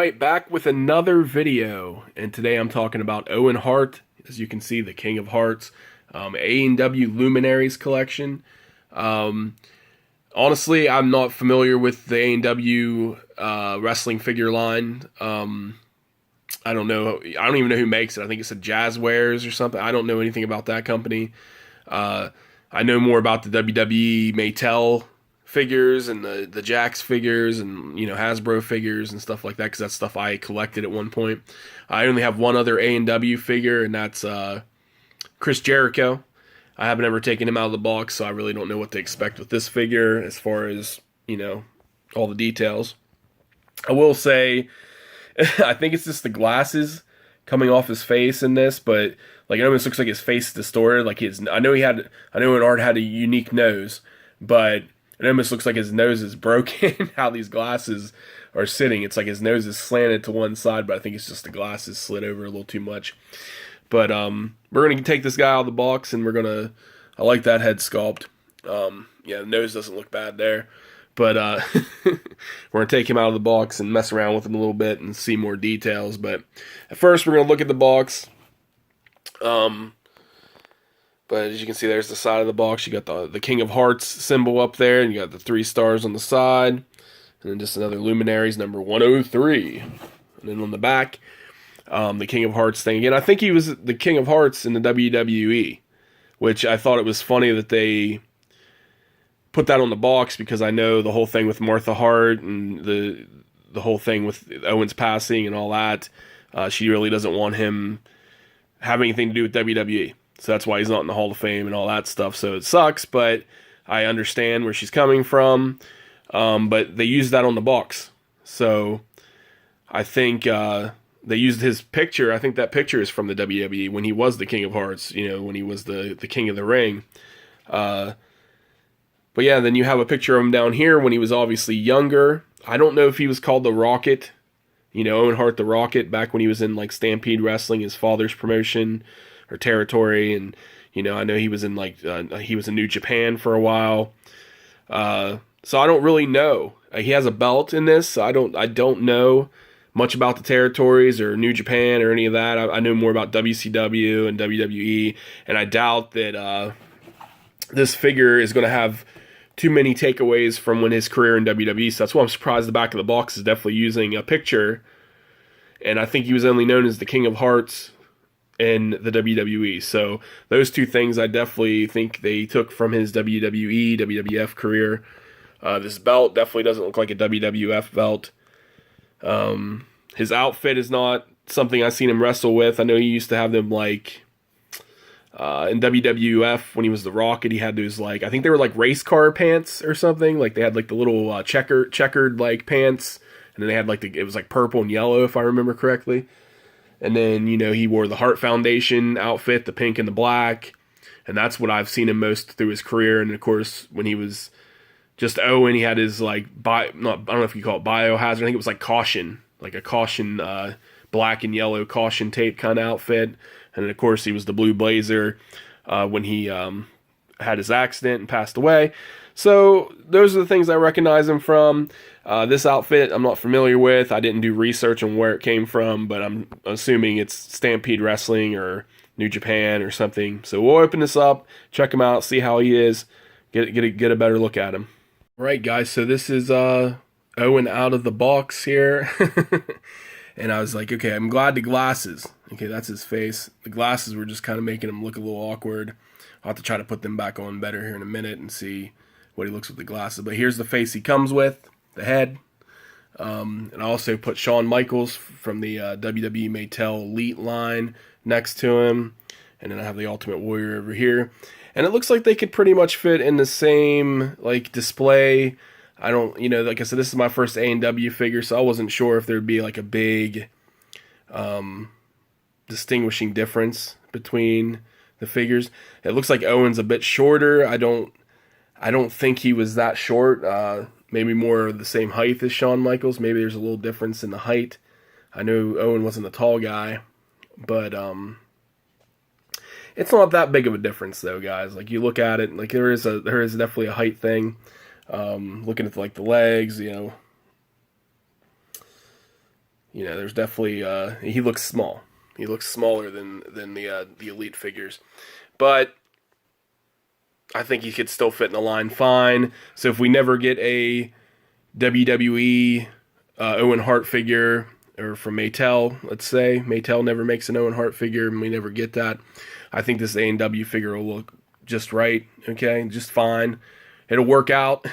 Alright, back with another video, and today I'm talking about Owen Hart, as you can see, the King of Hearts, AEW Luminaries collection. Honestly, I'm not familiar with the AEW wrestling figure line. I don't know, I don't even know who makes it. I think it's a Jazzwares or something. I don't know anything about that company. I know more about the WWE Mattel figures and the Jax figures and Hasbro figures and stuff like that, because that's stuff I collected at one point. I only have one other A&W figure, and that's Chris Jericho. I haven't ever taken him out of the box, so I really don't know what to expect with this figure as far as all the details. I will say I think it's just the glasses coming off his face in this, but like it almost looks like his face is distorted. Like I know Owen Hart had a unique nose, but it almost looks like his nose is broken. How these glasses are sitting, it's like his nose is slanted to one side, but I think it's just the glasses slid over a little too much. But we're gonna take this guy out of the box, and I like that head sculpt. The nose doesn't look bad there, but we're gonna take him out of the box and mess around with him a little bit and see more details. But at first, we're gonna look at the box. But as you can see, there's the side of the box. You got the King of Hearts symbol up there, and you got the 3 stars on the side, and then just another Luminaries number 103. And then on the back, the King of Hearts thing again. I think he was the King of Hearts in the WWE, which I thought it was funny that they put that on the box, because I know the whole thing with Martha Hart and the whole thing with Owen's passing and all that. She really doesn't want him having anything to do with WWE. So that's why he's not in the Hall of Fame and all that stuff. So it sucks, but I understand where she's coming from. But they used that on the box. So I think they used his picture. I think that picture is from the WWE when he was the King of Hearts, when he was the King of the Ring. But yeah, then you have a picture of him down here when he was obviously younger. I don't know if he was called the Rocket. Owen Hart the Rocket, back when he was in like Stampede Wrestling, his father's promotion or territory, and I know he was in he was in New Japan for a while. So I don't really know. He has a belt in this. So I don't know much about the territories or New Japan or any of that. I know more about WCW and WWE, and I doubt that this figure is going to have too many takeaways from when his career in WWE. So that's why I'm surprised the back of the box is definitely using a picture. And I think he was only known as the King of Hearts in the WWE. So those two things I definitely think they took from his WWE, WWF career. This belt definitely doesn't look like a WWF belt. His outfit is not something I've seen him wrestle with. I know he used to have them in WWF when he was the Rocket. He had those I think they were like race car pants or something. Like they had like the little checkered like pants, and then they had it was like purple and yellow if I remember correctly. And then, he wore the Hart Foundation outfit, the pink and the black. And that's what I've seen him most through his career. And, of course, when he was just Owen, he had his, I don't know if you call it biohazard. I think it was caution, like a caution, black and yellow caution tape kind of outfit. And then, of course, he was the Blue Blazer when he had his accident and passed away. So those are the things I recognize him from. This outfit I'm not familiar with. I didn't do research on where it came from, but I'm assuming it's Stampede Wrestling or New Japan or something. So we'll open this up, check him out, see how he is, get a better look at him. All right, guys, so this is Owen out of the box here. And I was like, okay, I'm glad the glasses. Okay, that's his face. The glasses were just kind of making him look a little awkward. I'll have to try to put them back on better here in a minute and see what he looks with the glasses. But here's the face he comes with, the head. And I also put Shawn Michaels from the WWE Mattel Elite line next to him. And then I have the Ultimate Warrior over here. And it looks like they could pretty much fit in the same display. I don't, like I said, this is my first A&W figure, so I wasn't sure if there'd be a big distinguishing difference between the figures. It looks like Owen's a bit shorter. I don't think he was that short. Maybe more the same height as Shawn Michaels. Maybe there's a little difference in the height. I know Owen wasn't a tall guy, but it's not that big of a difference though, guys. You look at it, there is definitely a height thing. Looking at the legs, there's definitely he looks small. He looks smaller than the Elite figures, but I think he could still fit in the line fine. So if we never get a WWE Owen Hart figure, or from Mattel, let's say Mattel never makes an Owen Hart figure and we never get that, I think this A&W figure will look just right. Okay, just fine. It'll work out.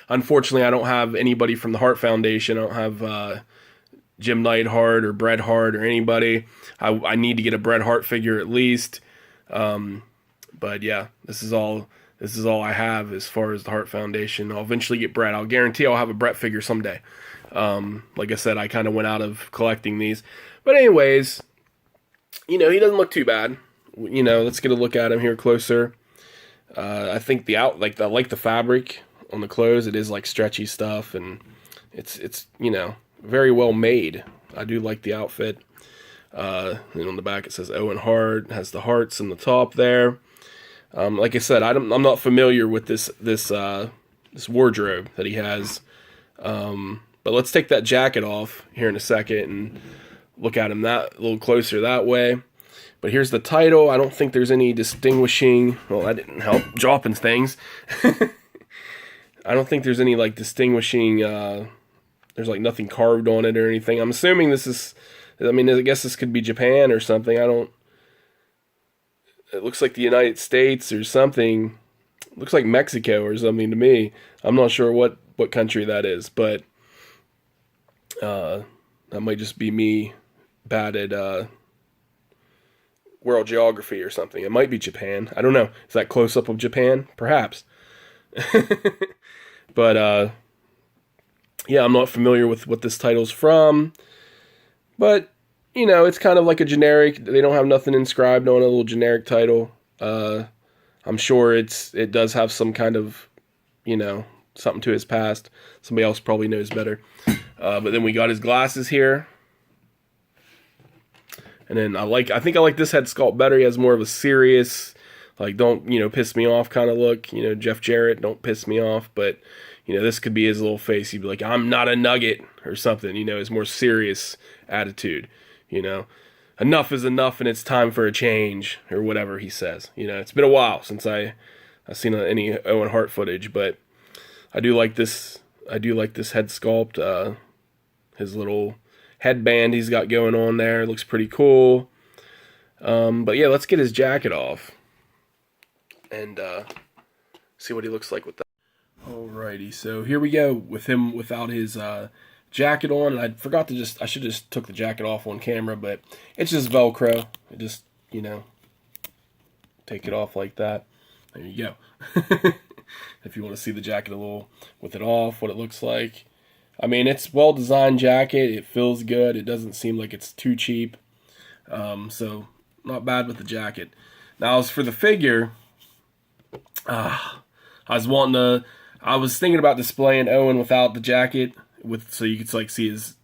Unfortunately, I don't have anybody from the Hart Foundation. I don't have Jim Neidhart or Bret Hart or anybody. I need to get a Bret Hart figure at least. But yeah, this is all I have as far as the Hart Foundation. I'll eventually get Bret. I'll guarantee I'll have a Bret figure someday. Like I said, I kind of went out of collecting these. But anyways, he doesn't look too bad. Let's get a look at him here closer. I think I like the fabric on the clothes. It is like stretchy stuff, and it's very well made. I do like the outfit. And on the back it says Owen Hart. It has the hearts in the top there. Like I said, I'm not familiar with this wardrobe that he has. But let's take that jacket off here in a second and look at him that a little closer that way. But here's the title. I don't think there's any distinguishing. Well, that didn't help dropping things. I don't think there's any distinguishing. There's nothing carved on it or anything. I'm assuming this is. I guess this could be Japan or something. It looks like the United States or something. It looks like Mexico or something to me. I'm not sure what country that is, but that might just be me bad at world geography or something. It might be Japan. I don't know. Is that close up of Japan? Perhaps. But yeah, I'm not familiar with what this title's from. But it's kind of like a generic. They don't have nothing inscribed on a little generic title. I'm sure it does have some kind of something to his past. Somebody else probably knows better. But then we got his glasses here. And then I think I like this head sculpt better. He has more of a serious, don't, piss me off kind of look. Jeff Jarrett, don't piss me off. But, this could be his little face. He'd be like, I'm not a nugget or something, his more serious attitude, Enough is enough and it's time for a change or whatever he says. It's been a while since I've seen any Owen Hart footage, but I do like this. I do like this head sculpt. His little headband he's got going on there looks pretty cool. But yeah, let's get his jacket off and see what he looks like with that. Alrighty, so here we go with him without his jacket on. And I should just took the jacket off on camera, but it's just Velcro. I just take it off like that. There you go. If you want to see the jacket a little with it off, what it looks like. It's well-designed jacket. It feels good. It doesn't seem like it's too cheap. So, not bad with the jacket. Now, as for the figure, I was thinking about displaying Owen without the jacket, so you could see his,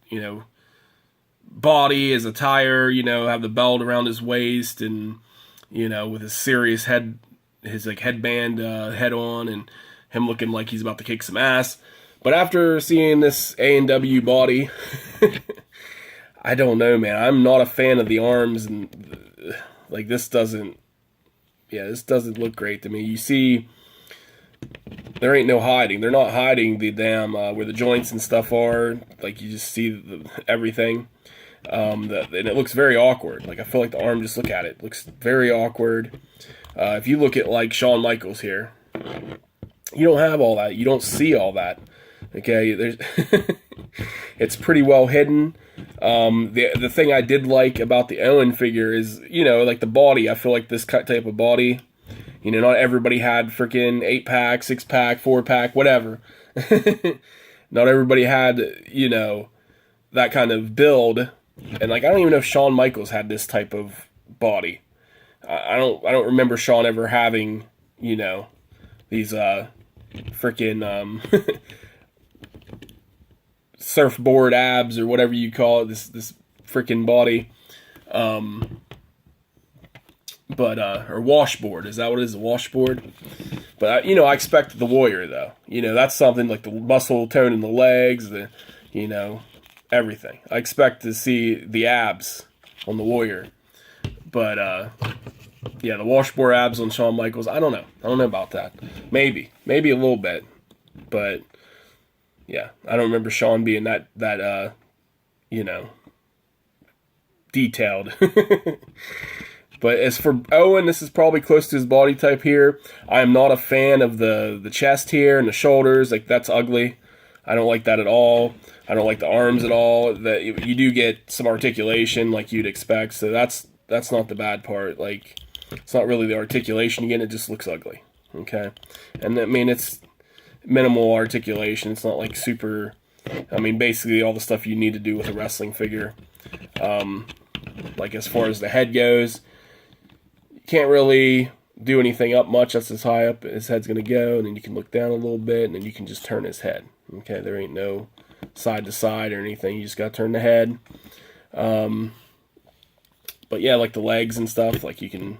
body, his attire, have the belt around his waist, and, with his serious head, his headband head on, and him looking like he's about to kick some ass. But after seeing this A&W body, I don't know, man. I'm not a fan of the arms, and this doesn't look great to me. You see, there ain't no hiding. They're not hiding the damn where the joints and stuff are. You just see everything. And it looks very awkward. I feel like the arm, just look at it, looks very awkward. If you look at Shawn Michaels here, you don't have all that. You don't see all that. Okay, there's it's pretty well hidden. The thing I did like about the Owen figure is, the body. I feel like this type of body, not everybody had freaking 8-pack, 6-pack, 4-pack, whatever. Not everybody had, that kind of build. And I don't even know if Shawn Michaels had this type of body. I don't remember Shawn ever having, these freaking surfboard abs or whatever you call it, this freaking body. Or washboard, is that what it is, a washboard? But I expect the Warrior though. That's something like the muscle tone in the legs, the everything. I expect to see the abs on the Warrior. But, yeah, the washboard abs on Shawn Michaels, I don't know. I don't know about that. Maybe a little bit. But, yeah, I don't remember Shawn being that detailed. But as for Owen, this is probably close to his body type here. I am not a fan of the chest here and the shoulders. Like, that's ugly. I don't like that at all. I don't like the arms at all. That you do get some articulation like you'd expect. So that's not the bad part. Like, it's not really the articulation you get. It just looks ugly. Okay? And, I mean, it's minimal articulation. It's not like super... I mean, basically all the stuff you need to do with a wrestling figure. Like, as far as the head goes... Can't really do anything up much. That's as high up his head's going to go. And then you can look down a little bit, and then you can just turn his head. Okay, there ain't no side to side or anything. You just got to turn the head. But yeah, like the legs and stuff, like you can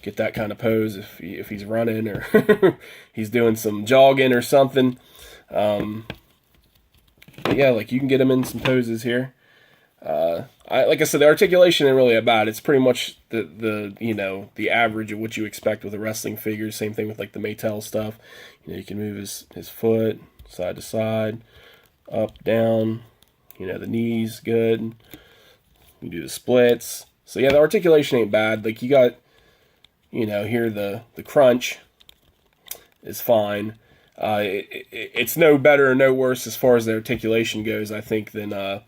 get that kind of pose if he's running or he's doing some jogging or something. But yeah, like you can get him in some poses here. Like I said, the articulation isn't really that bad. It's pretty much the average of what you expect with a wrestling figure. Same thing with like the Mattel stuff. You can move his foot side to side, up, down. The knees good. You do the splits. So yeah, the articulation ain't bad. Like you got, here the crunch is fine. It's no better or no worse as far as the articulation goes, I think, than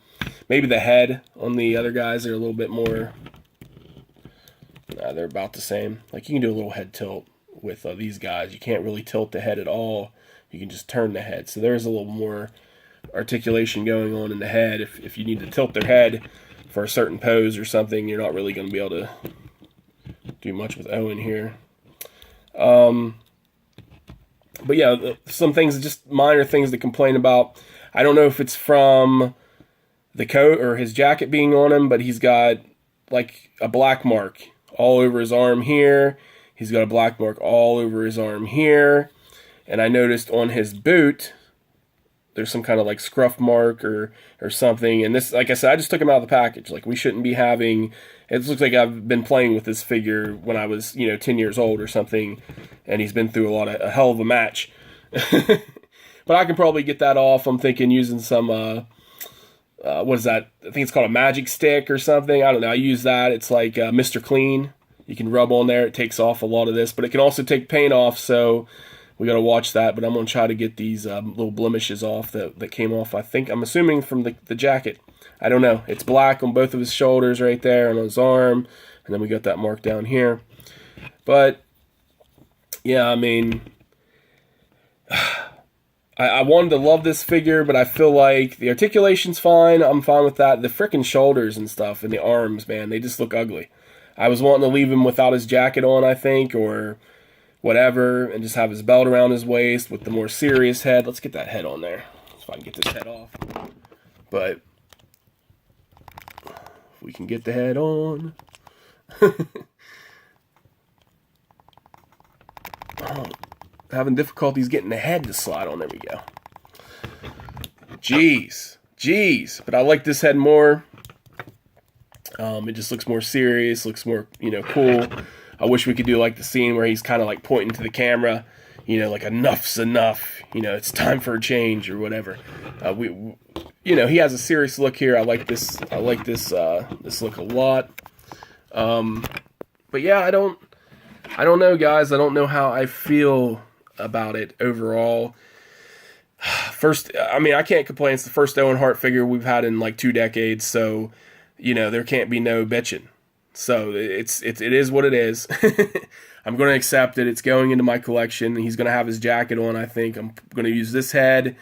maybe the head on the other guys. They're a little bit more... they're about the same. Like, you can do a little head tilt with these guys. You can't really tilt the head at all. You can just turn the head. So there's a little more articulation going on in the head. If you need to tilt their head for a certain pose or something, you're not really going to be able to do much with Owen here. But yeah, some things, just minor things to complain about. I don't know if it's from the coat or his jacket being on him, but he's got like a black mark all over his arm here. He's got a black mark all over his arm here. And I noticed on his boot, there's some kind of like scruff mark or something. And this, like I said, I just took him out of the package. Like, we shouldn't be having... It looks like I've been playing with this figure when I was, 10 years old or something. And he's been through a hell of a match. But I can probably get that off. I'm thinking using some... what is that? I think it's called a magic stick or something. I don't know. I use that. It's like Mr. Clean. You can rub on there. It takes off a lot of this. But it can also take paint off, so we got to watch that. But I'm going to try to get these little blemishes off that came off, I'm assuming, from the jacket. I don't know. It's black on both of his shoulders right there and on his arm. And then we got that mark down here. But, yeah, I mean... I wanted to love this figure, but I feel like the articulation's fine. I'm fine with that. The frickin' shoulders and stuff and the arms, man, they just look ugly. I was wanting to leave him without his jacket on, I think, or whatever, and just have his belt around his waist with the more serious head. Let's get that head on there. Let's see if I can get this head off. But if we can get the head on. Oh. Having difficulties getting the head to slide on. There we go. Jeez. But I like this head more. It just looks more serious, looks more, cool. I wish we could do like the scene where he's kind of like pointing to the camera, like enough's enough. It's time for a change or whatever. He has a serious look here. I like this look a lot. But yeah, I don't know, guys. I don't know how I feel about it overall. First, I mean, I can't complain. It's the first Owen Hart figure we've had in like 2 decades, so there can't be no bitching. So it is what it is. I'm going to accept it. It's going into my collection. He's going to have his jacket on, I think. I'm going to use this head.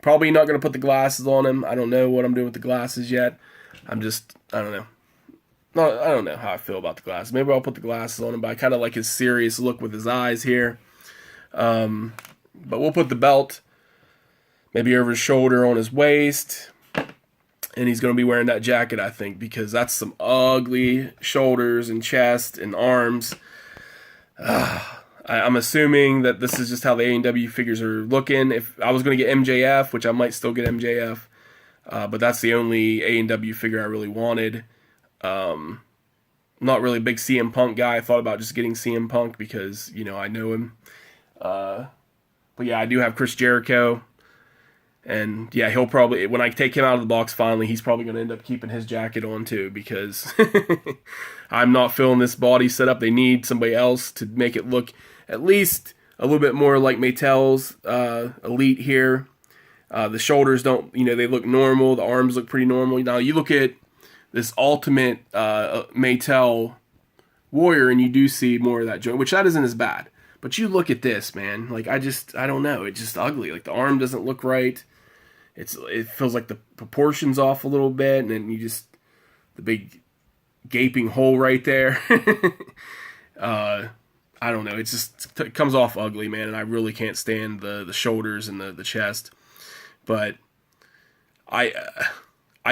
Probably not going to put the glasses on him. I don't know what I'm doing with the glasses yet. I don't know. No, I don't know how I feel about the glasses. Maybe I'll put the glasses on him, but I kind of like his serious look with his eyes here. But we'll put the belt maybe over his shoulder on his waist. And he's going to be wearing that jacket, I think, because that's some ugly shoulders and chest and arms. I'm assuming that this is just how the AEW figures are looking. If I was going to get MJF, which I might still get MJF, But that's the only AEW figure I really wanted. Not really a big CM Punk guy. I thought about just getting CM Punk because, I know him. But yeah, I do have Chris Jericho. And yeah, he'll probably, when I take him out of the box finally, he's probably going to end up keeping his jacket on too, because I'm not feeling this body setup. They need somebody else to make it look at least a little bit more like Mattel's Elite here. The shoulders don't, they look normal. The arms look pretty normal. Now you look at this Ultimate Mattel Warrior, and you do see more of that joint, which that isn't as bad. But you look at this, man. Like, I don't know. It's just ugly. Like, the arm doesn't look right. It feels like the proportions off a little bit, and then the big gaping hole right there. I don't know. It comes off ugly, man, and I really can't stand the shoulders and the chest. But I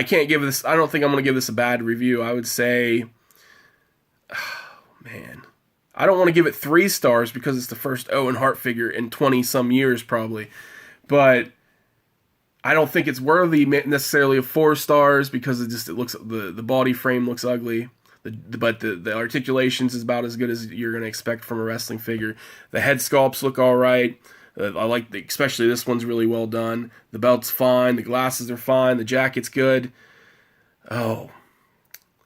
can't give this. I don't think I'm going to give this a bad review. I would say, man, I don't want to give it 3 stars because it's the first Owen Hart figure in 20 some years probably, but I don't think it's worthy necessarily of 4 stars because it looks, the body frame looks ugly. But the articulations is about as good as you're going to expect from a wrestling figure. The head sculpts look all right. I like especially this one's really well done. The belt's fine. The glasses are fine. The jacket's good. Oh,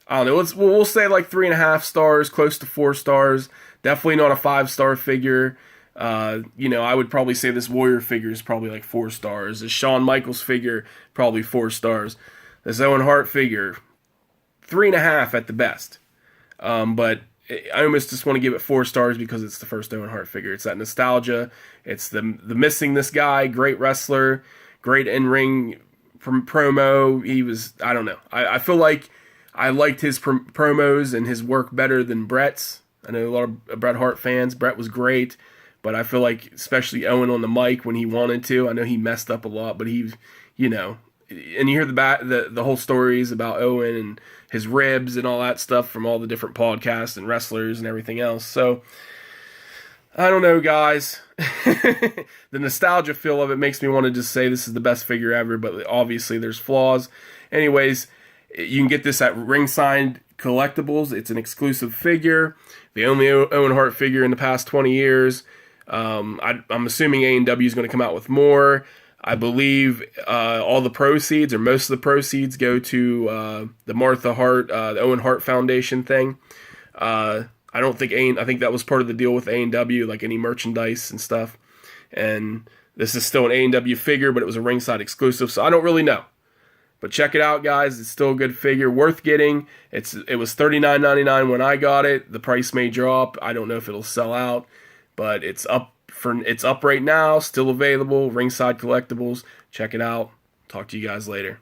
I don't know. We'll say like 3.5 stars, close to 4 stars. Definitely not a 5-star figure. I would probably say this Warrior figure is probably like 4 stars. This Shawn Michaels figure, probably 4 stars. This Owen Hart figure, 3.5 at the best. But I almost just want to give it 4 stars because it's the first Owen Hart figure. It's that nostalgia. It's the missing this guy, great wrestler, great in-ring promo. He was, I don't know. I feel like I liked his promos and his work better than Brett's. I know a lot of Bret Hart fans. Bret was great. But I feel like, especially Owen on the mic when he wanted to, I know he messed up a lot, but he, and you hear the whole stories about Owen and his ribs and all that stuff from all the different podcasts and wrestlers and everything else. So, I don't know, guys. The nostalgia feel of it makes me want to just say this is the best figure ever, but obviously there's flaws. Anyways, you can get this at Ringside Collectibles. It's an exclusive figure. The only Owen Hart figure in the past 20 years. I'm assuming AEW is going to come out with more. I believe all the proceeds, or most of the proceeds, go to the Martha Hart, the Owen Hart Foundation thing. I think that was part of the deal with AEW, like any merchandise and stuff. And this is still an AEW figure, but it was a Ringside exclusive, so I don't really know. But check it out, guys. It's still a good figure, worth getting. It was $39.99 when I got it. The price may drop. I don't know if it'll sell out. But it's up right now, still available. Ringside Collectibles. Check it out. Talk to you guys later.